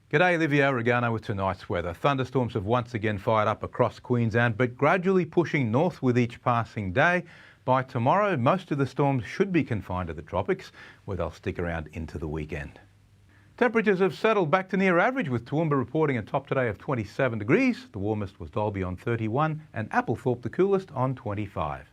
G'day, Livio, Regano with tonight's weather. Thunderstorms have once again fired up across Queensland, but gradually pushing north with each passing day. By tomorrow, most of the storms should be confined to the tropics, where they'll stick around into the weekend. Temperatures have settled back to near average, with Toowoomba reporting a top today of 27 degrees. The warmest was Dalby on 31 and Applethorpe the coolest on 25.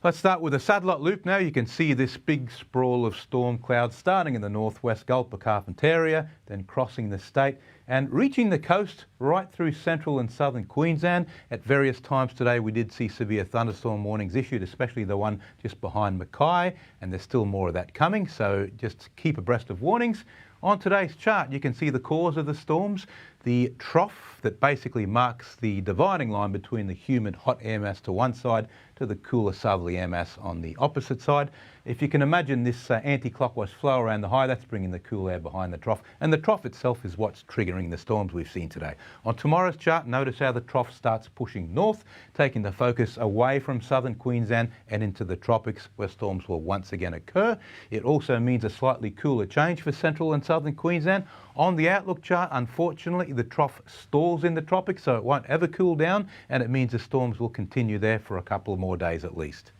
Let's start with a satellite loop now. You can see this big sprawl of storm clouds starting in the northwest Gulf of Carpentaria, then crossing the state and reaching the coast right through central and southern Queensland. At various times today we did see severe thunderstorm warnings issued, especially the one just behind Mackay, and there's still more of that coming, so just keep abreast of warnings. On today's chart you can see the cause of the storms, the trough that basically marks the dividing line between the humid hot air mass to one side to the cooler southerly air mass on the opposite side. If you can imagine this anti-clockwise flow around the high, that's bringing the cool air behind the trough, and the trough itself is what's triggering the storms we've seen today. On tomorrow's chart, notice how the trough starts pushing north, taking the focus away from southern Queensland and into the tropics, where storms will once again occur. It also means a slightly cooler change for central and southern Queensland. On the outlook chart, unfortunately, the trough stalls in the tropics, so it won't ever cool down, and it means the storms will continue there for a couple of more days at least.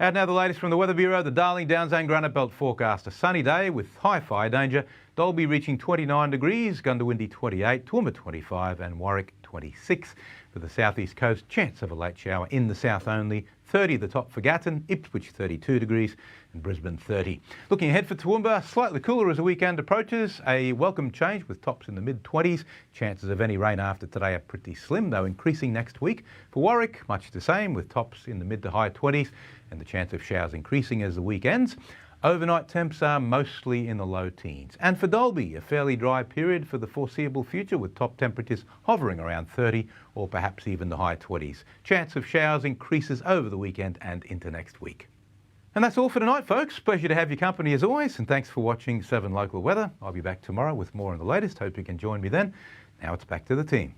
And now the latest from the Weather Bureau, the Darling Downs and Granite Belt forecast. A sunny day with high fire danger. Dalby reaching 29 degrees, Goondiwindi 28, Toowoomba 25 and Warwick 26. For the southeast coast, chance of a late shower in the south only. 30 the top for Gatton, Ipswich 32 degrees and Brisbane 30. Looking ahead for Toowoomba, slightly cooler as the weekend approaches. A welcome change with tops in the mid-20s. Chances of any rain after today are pretty slim, though increasing next week. For Warwick, much the same with tops in the mid to high 20s and the chance of showers increasing as the week ends. Overnight temps are mostly in the low teens. And for Dalby, a fairly dry period for the foreseeable future, with top temperatures hovering around 30 or perhaps even the high 20s. Chance of showers increases over the weekend and into next week. And that's all for tonight, folks. Pleasure to have your company as always, and thanks for watching 7 Local Weather. I'll be back tomorrow with more on the latest. Hope you can join me then. Now it's back to the team.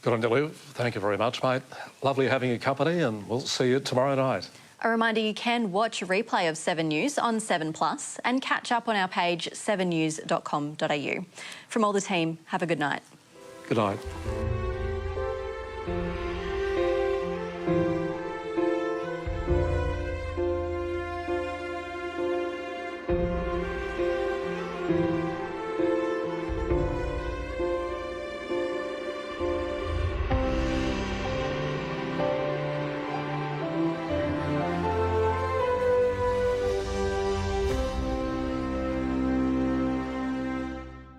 Good on, Dannielle. Thank you very much, mate. Lovely having your company, and we'll see you tomorrow night. A reminder, you can watch a replay of 7 News on 7plus and catch up on our page 7news.com.au. From all the team, have a good night. Good night.